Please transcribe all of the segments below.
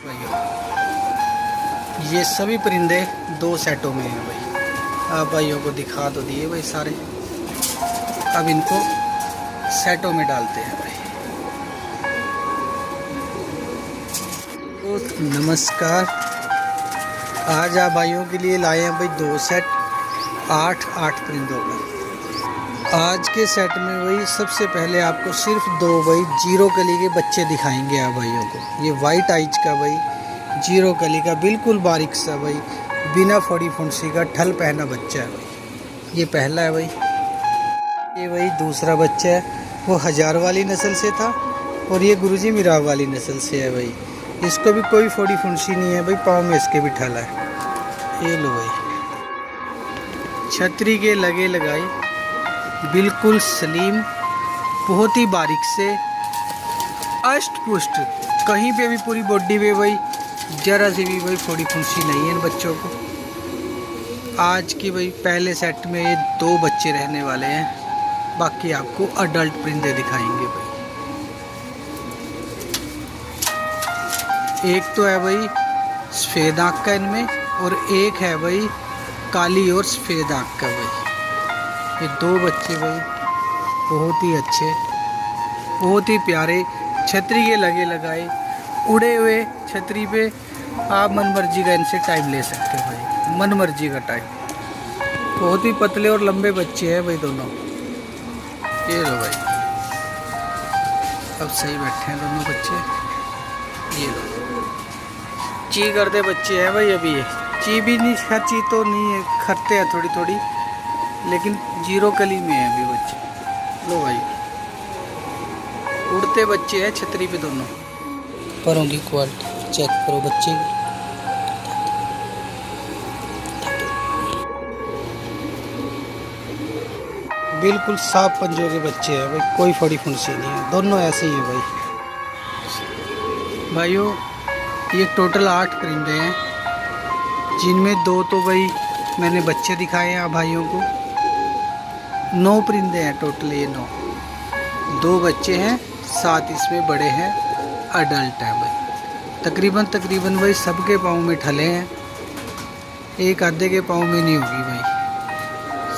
भाइयों ये सभी परिंदे 2 सेटों में हैं भाई। आप भाइयों को दिखा तो दिए भाई सारे। अब इनको सेटों में डालते हैं भाई। तो नमस्कार, आज आप भाइयों के लिए लाए हैं भाई 2 सेट 8 परिंदों का। आज के सेट में भाई सबसे पहले आपको सिर्फ 2 भाई जीरो कली के बच्चे दिखाएंगे आप भाइयों को। ये वाइट आइज का भाई जीरो कली का बिल्कुल बारीक सा भाई बिना फोड़ी फुंसी का ठल पहना बच्चा है भाई। ये पहला है भाई। ये भाई दूसरा बच्चा है, वो हजार वाली नस्ल से था और ये गुरुजी मिराव वाली नस्ल से है भाई। इसको भी कोई फोड़ी फुंसी नहीं है भाई, पाँव में इसके भी ठल है। ये लो भाई, छतरी के लगे लगाई बिल्कुल सलीम, बहुत ही बारीक से अष्ट पुष्ट, कहीं पे भी पूरी बॉडी पे भाई जरा से भी भाई फोड़ी फुंसी नहीं है इन बच्चों को। आज की भाई पहले सेट में ये 2 बच्चे रहने वाले हैं, बाकी आपको अडल्ट परिंदे दिखाएंगे भाई। एक तो है भाई सफ़ेद आँख का इनमें, और एक है भाई काली और सफ़ेद आँख का भाई। ये 2 बच्चे भाई बहुत ही अच्छे, बहुत ही प्यारे, छतरी के लगे लगाए उड़े हुए छतरी पे। आप मन मर्जी का इनसे टाइम ले सकते हो भाई, मन मर्जी का टाइम। बहुत ही पतले और लंबे बच्चे हैं भाई दोनों। ये लो भाई, अब सही बैठे हैं दोनों बच्चे। ये लो, ची करते बच्चे हैं भाई। अभी ये ची भी नहीं, ची तो नहीं है, खरते हैं थोड़ी थोड़ी, लेकिन जीरो कली में है अभी बच्चे। लो भाई, उड़ते बच्चे हैं छतरी पे दोनों। परों की क्वालिटी चेक करो बच्चे की, बिल्कुल साफ पंजों के बच्चे हैं भाई, कोई फड़ी फुंसी नहीं है, दोनों ऐसे ही हैं भाई। भाइयों ये टोटल 8 परिंदे हैं, जिनमें 2 तो भाई मैंने बच्चे दिखाए हैं आप भाइयों को। 9 परिंदे हैं टोटल, ये 9, 2 बच्चे हैं, 7 इसमें बड़े हैं, अडल्ट हैं भाई। तकरीबन भाई सबके पाँव में ठले हैं, एक आधे के पाँव में नहीं होगी भाई,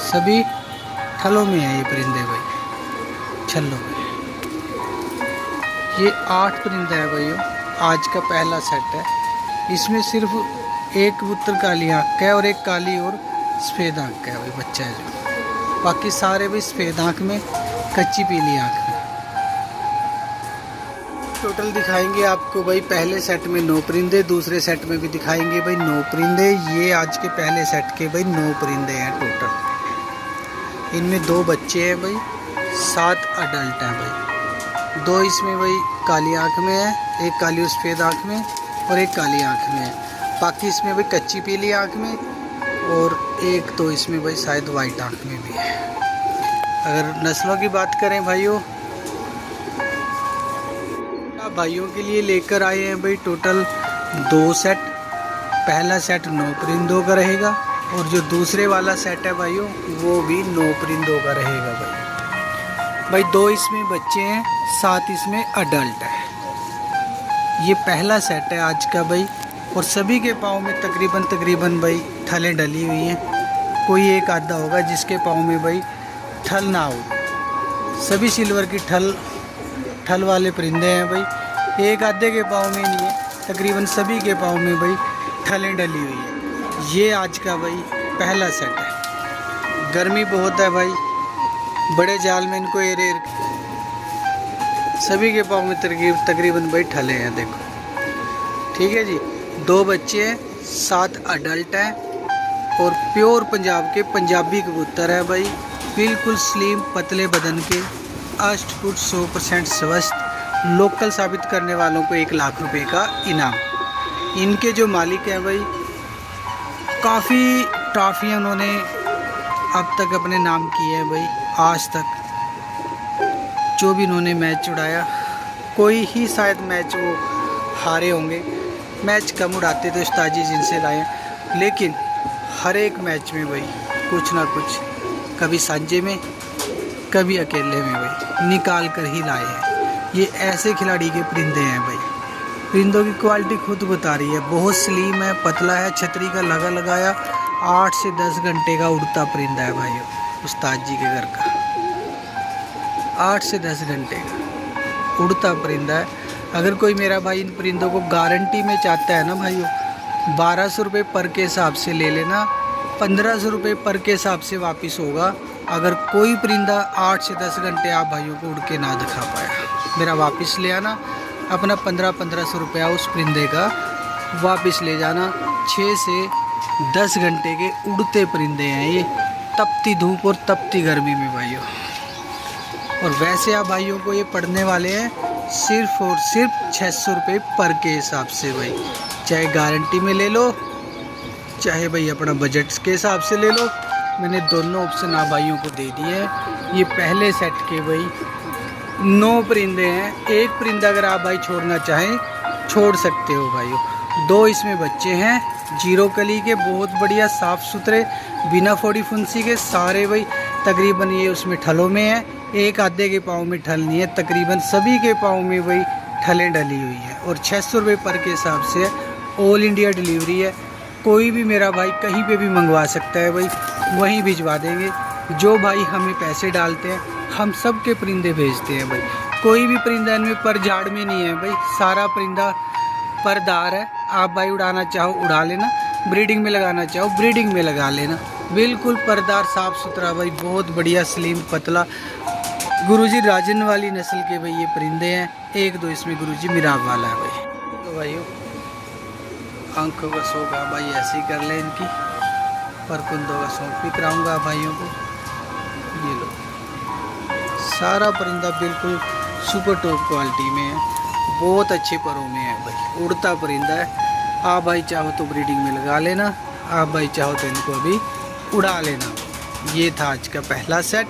सभी ठलों में है ये परिंदे भाई, छल्लों में। ये 8 परिंदे हैं भाइयों, आज का पहला सेट है। इसमें सिर्फ एक कबूतर काली आँख का है और एक काली और सफ़ेद आँख का है भाई बच्चा है जो। बाकी सारे भाई सफ़ेद आँख में, कच्ची पीली आँख में। टोटल दिखाएंगे आपको भाई पहले सेट में 9 परिंदे, दूसरे सेट में भी दिखाएंगे भाई 9 परिंदे। ये आज के पहले सेट के भाई 9 परिंदे हैं टोटल। इनमें 2 बच्चे हैं भाई, 7 अडल्ट हैं भाई। 2 इसमें भाई काली आँख में है, एक काली और सफ़ेद आँख में और एक काली आँख में है। बाकी इसमें भाई कच्ची पीली आँख में, और एक तो इसमें भाई शायद वाइट आँख में भी है। अगर नस्लों की बात करें भाइयों, भाइयों के लिए लेकर आए हैं भाई टोटल 2 सेट। पहला सेट 9 परिंदों का रहेगा, और जो दूसरे वाला सेट है भाइयों वो भी 9 परिंदों का रहेगा भाई। 2 इसमें बच्चे हैं, 7 इसमें अडल्ट है। ये पहला सेट है आज का भाई, और सभी के पाँव में तकरीबन भाई ठलें डली हुई हैं। कोई एक आधा होगा जिसके पाँव में भाई ठल ना हो, सभी सिल्वर की ठल वाले परिंदे हैं भाई। एक आधे के पाँव में नहीं है, तकरीबन सभी के पाँव में भाई ठलें डली हुई है। ये आज का भाई पहला सेट है। गर्मी बहुत है भाई, बड़े जाल में इनको एर सभी के पाँव में तकरीबन भाई ठले हैं, देखो। ठीक है जी, 2 बच्चे हैं, 7 अडल्ट हैं, और प्योर पंजाब के पंजाबी कबूतर है भाई, बिल्कुल स्लिम पतले बदन के, अष्टपुष्ट 100% स्वस्थ, लोकल साबित करने वालों को 1 लाख रुपए का इनाम। इनके जो मालिक हैं भाई, काफ़ी ट्रॉफियाँ उन्होंने अब तक अपने नाम किए हैं भाई। आज तक जो भी इन्होंने मैच उड़ाया, कोई ही शायद मैच वो हारे होंगे, मैच कम उड़ाते तो उस्ताद जी जिनसे लाए, लेकिन हर एक मैच में भाई कुछ ना कुछ, कभी सांझे में कभी अकेले में भाई निकाल कर ही लाए हैं। ये ऐसे खिलाड़ी के परिंदे हैं भाई। परिंदों की क्वालिटी खुद बता रही है, बहुत स्लिम है, पतला है, छतरी का लगाया 8 से 10 घंटे का उड़ता परिंदा है भाइयों, उस्ताद जी के घर का 8 से 10 घंटे का उड़ता परिंदा है। अगर कोई मेरा भाई इन परिंदों को गारंटी में चाहता है ना भाइयों, 1200 रुपये पर के हिसाब से ले लेना, 1500 रुपये पर के हिसाब से वापस होगा। अगर कोई परिंदा 8 से 10 घंटे आप भाइयों को उड़ के ना दिखा पाया, मेरा वापस ले आना, अपना 1500 रुपया उस परिंदे का वापस ले जाना। 6 से 10 घंटे के उड़ते परिंदे हैं ये, तपती धूप और तपती गर्मी में भाइयों। और वैसे आप भाइयों को ये पड़ने वाले हैं सिर्फ और सिर्फ 600 रुपये पर के हिसाब से भाई, चाहे गारंटी में ले लो, चाहे भाई अपना बजट के हिसाब से ले लो। मैंने दोनों ऑप्शन आप भाइयों को दे दिए हैं। ये पहले सेट के भाई 9 परिंदे हैं। एक परिंदा अगर आप भाई छोड़ना चाहें छोड़ सकते हो भाइयों। 2 इसमें बच्चे हैं, जीरो कली के, बहुत बढ़िया साफ़ सुथरे, बिना फोड़ी फुंसी के सारे भाई। तकरीबन ये उसमें ठलों में है, एक आधे के पाँव में ठल नहीं है, तकरीबन सभी के पाँव में भाई ठलें डली हुई है। और 600 रुपये पर के हिसाब से ऑल इंडिया डिलीवरी है। कोई भी मेरा भाई कहीं पे भी मंगवा सकता है भाई, वहीं भिजवा देंगे। जो भाई हमें पैसे डालते हैं हम सब के परिंदे भेजते हैं भाई। कोई भी परिंदा इनमें पर झाड़ में नहीं है भाई, सारा परिंदा परदार है। आप भाई उड़ाना चाहो उड़ा लेना, ब्रीडिंग में लगाना चाहो ब्रीडिंग में लगा लेना। बिल्कुल परदार साफ़ सुथरा भाई, बहुत बढ़िया स्लिम पतला गुरुजी राजन वाली नस्ल के भाई ये परिंदे हैं। 1-2 इसमें गुरुजी मिराब वाला है भाई। तो भाइयों आंखों का शौक है भाई ऐसे ही कर ले इनकी, पर कुंदों का शौक भी कराऊंगा भाइयों को। ये लो सारा परिंदा बिल्कुल सुपर टॉप क्वालिटी में है, बहुत अच्छे परों में है भाई, उड़ता परिंदा है। आप भाई चाहो तो ब्रीडिंग में लगा लेना, आप भाई चाहो तो इनको अभी उड़ा लेना। ये था आज का पहला सेट।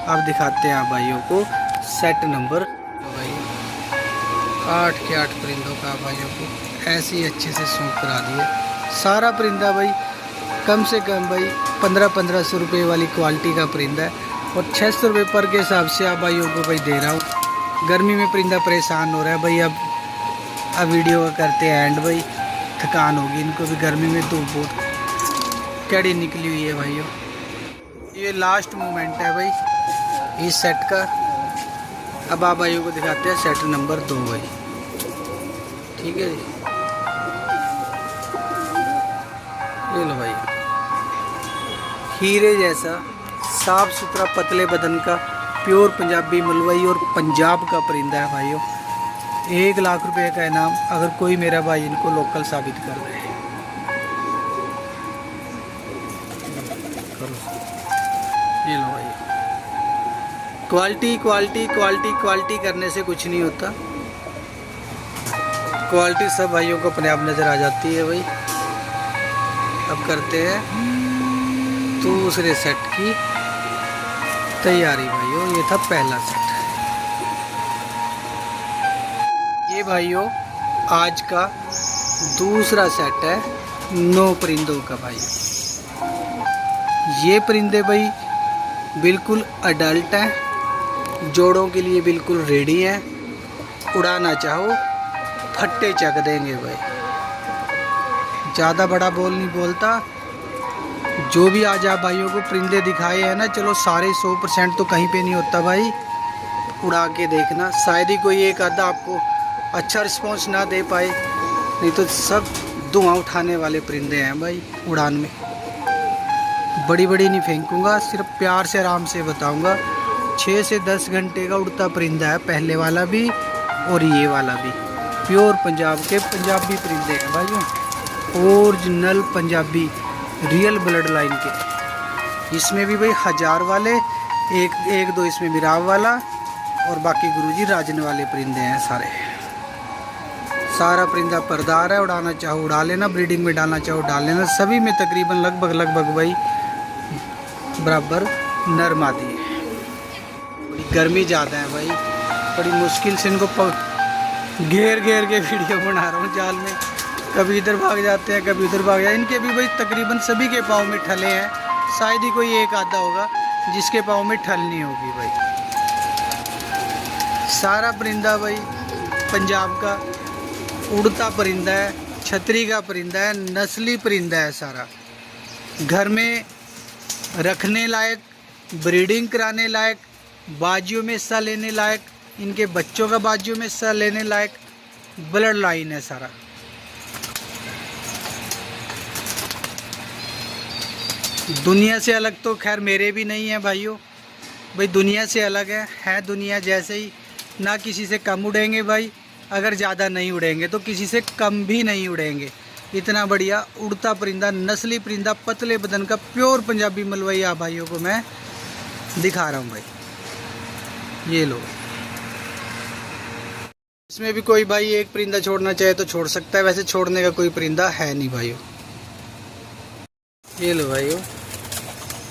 अब दिखाते हैं आप भाइयों को सेट नंबर भाई 8 के 8 परिंदों का आप भाइयों को ऐसे ही अच्छे से सूख करा दिए। सारा परिंदा भाई कम से कम भाई 1500 रुपये वाली क्वालिटी का परिंदा है, और 600 रुपये पर के हिसाब से आप भाइयों को भाई दे रहा हूँ। गर्मी में परिंदा परेशान हो रहा है भाई। अब वीडियो का करते हैं एंड भाई, थकान होगी इनको भी, गर्मी में धूप बहुत कड़ी निकली हुई है भाइयों। ये लास्ट मोमेंट है भाई इस सेट का। अब आप भाइयों को दिखाते हैं सेट नंबर 2 भाई, ठीक है जी। ये लो भाई, हीरे जैसा साफ सुथरा पतले बदन का प्योर पंजाबी मलवई और पंजाब का परिंदा है भाइयों। 1 लाख रुपए का इनाम अगर कोई मेरा भाई इनको लोकल साबित कर रहे हैं। ये लो भाई, क्वालिटी क्वालिटी क्वालिटी क्वालिटी करने से कुछ नहीं होता। क्वालिटी सब भाइयों को अपने आप नज़र आ जाती है भाई। अब करते हैं दूसरे सेट की तैयारी भाइयों। ये था पहला सेट। ये भाइयों आज का दूसरा सेट है 9 परिंदों का भाई। ये परिंदे भाई बिल्कुल अडल्ट हैं, जोड़ों के लिए बिल्कुल रेडी हैं। उड़ाना चाहो फट्टे चक देंगे भाई। ज़्यादा बड़ा बोल नहीं बोलता। जो भी आज आप भाइयों को परिंदे दिखाए हैं ना, चलो सारे 100% तो कहीं पे नहीं होता भाई। उड़ा के देखना, शायद ही कोई एक आधा आपको अच्छा रिस्पॉन्स ना दे पाए, नहीं तो सब धुआं उठाने वाले परिंदे हैं भाई। उड़ान में बड़ी बड़ी नहीं फेंकूंगा, सिर्फ प्यार से आराम से बताऊंगा। 6 से 10 घंटे का उड़ता परिंदा है, पहले वाला भी और ये वाला भी। प्योर पंजाब के पंजाबी परिंदे हैं भाइयों, original Punjabi real blood line के। इसमें भी भाई 1000 वाले, एक दो इसमें मिराव वाला, और बाकी गुरुजी राजन वाले परिंदे हैं सारे। सारा परिंदा परदार है, उड़ाना चाहो उड़ा लेना, ब्रीडिंग में डालना चाहो डाल लेना। सभी में तकरीबन लगभग भाई बराबर नर मादी है। बड़ी गर्मी ज़्यादा है भाई, बड़ी मुश्किल से इनको घेर के वीडियो बना रहा हूँ जाल में। कभी इधर भाग जाते हैं, कभी उधर भाग जाते हैं। इनके भी भाई तकरीबन सभी के पाँव में ठले हैं, शायद ही कोई एक आधा होगा जिसके पाँव में ठल नहीं होगी भाई। सारा परिंदा भाई पंजाब का उड़ता परिंदा है, छतरी का परिंदा है, नस्ली परिंदा है सारा। घर में रखने लायक, ब्रीडिंग कराने लायक, बाजियों में हिस्सा लेने लायक, इनके बच्चों का बाजियों में हिस्सा लेने लायक ब्लड लाइन है सारा। दुनिया से अलग तो खैर मेरे भी नहीं है भाइयों, भाई दुनिया से अलग है दुनिया जैसे ही। ना किसी से कम उड़ेंगे भाई, अगर ज़्यादा नहीं उड़ेंगे तो किसी से कम भी नहीं उड़ेंगे। इतना बढ़िया उड़ता परिंदा, नस्ली परिंदा, पतले बदन का प्योर पंजाबी मलवई आप भाइयों को मैं दिखा रहा हूँ भाई। ये लो, इसमें भी कोई भाई एक परिंदा छोड़ना चाहे तो छोड़ सकता है, वैसे छोड़ने का कोई परिंदा है नहीं भाइयों। ये लो भाइयों,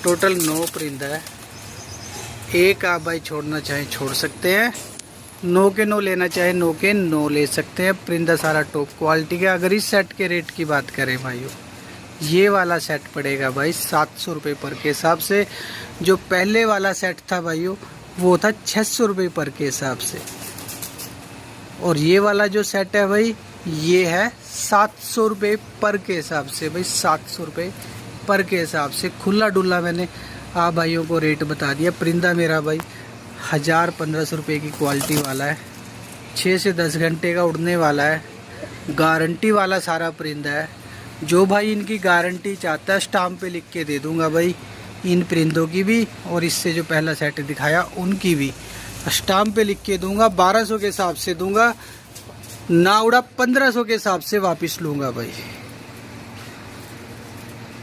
टोटल 9 परिंदा है। एक आप भाई छोड़ना चाहे छोड़ सकते हैं, 9 के 9 लेना चाहे 9 के 9 ले सकते हैं। परिंदा सारा टॉप क्वालिटी का। अगर इस सेट के रेट की बात करें भाइयों, ये वाला सेट पड़ेगा भाई 700 रुपये पर के हिसाब से। जो पहले वाला सेट था भाइयों वो था 600 रुपये पर के हिसाब से। और ये वाला जो सेट है भाई ये है 700 रुपये पर के हिसाब से भाई, 700 रुपये पर के हिसाब से। खुला डुल्ला मैंने आप भाइयों को रेट बता दिया। परिंदा मेरा भाई 1000-1500 रुपये की क्वालिटी वाला है, 6 से 10 घंटे का उड़ने वाला है, गारंटी वाला सारा परिंदा है। जो भाई इनकी गारंटी चाहता है स्टाम्प पे लिख के दे दूंगा भाई, इन परिंदों की भी और इससे जो पहला सेट दिखाया उनकी भी स्टाम्प पे लिख के दूंगा। 1200 के हिसाब से दूंगा, ना उड़ा 1500 के हिसाब से वापस लूँगा भाई।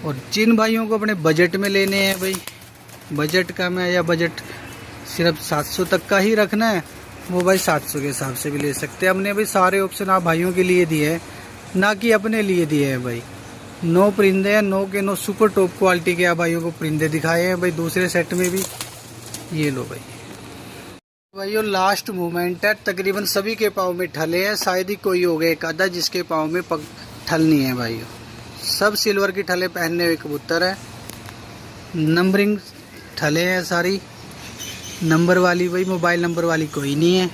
और जिन भाइयों को अपने बजट में लेने हैं भाई, बजट कम है या बजट सिर्फ 700 तक का ही रखना है, वो भाई 700 के हिसाब से भी ले सकते हैं। हमने भाई सारे ऑप्शन आप भाइयों के लिए दिए हैं, ना कि अपने लिए दिए हैं भाई। 9 परिंदे हैं, 9 के 9 सुपर टॉप क्वालिटी के आप भाइयों को परिंदे दिखाए हैं भाई। दूसरे सेट में भी ये लो भाई। भाइयों लास्ट मूवमेंट है, तकरीबन सभी के पाँव में ठले हैं, शायद ही कोई हो गया एक आधा जिसके पाँव में ठल नहीं है भाइयों। सब सिल्वर की ठले पहनने हुए कबूतर है, नंबरिंग ठले हैं सारी, नंबर वाली भाई, मोबाइल नंबर वाली कोई नहीं है।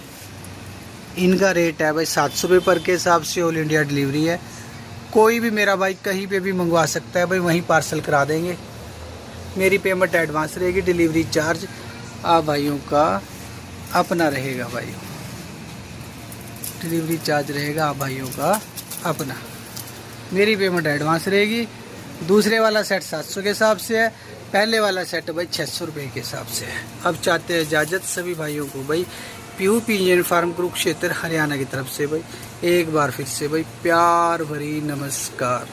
इनका रेट है भाई 700 रुपये पर के हिसाब से, ऑल इंडिया डिलीवरी है। कोई भी मेरा भाई कहीं पे भी मंगवा सकता है भाई, वहीं पार्सल करा देंगे। मेरी पेमेंट एडवांस रहेगी, डिलीवरी चार्ज आप भाइयों का अपना रहेगा भाइयों, डिलीवरी चार्ज रहेगा आप भाइयों का अपना। मेरी पेमेंट एडवांस रहेगी। दूसरे वाला सेट 700 के हिसाब से है, पहले वाला सेट भाई 600 रुपये के हिसाब से है। अब चाहते हैं इजाज़त सभी भाइयों को भाई, PU pigeon farm Kurukshetra Haryana की तरफ से भाई एक बार फिर से भाई प्यार भरी नमस्कार।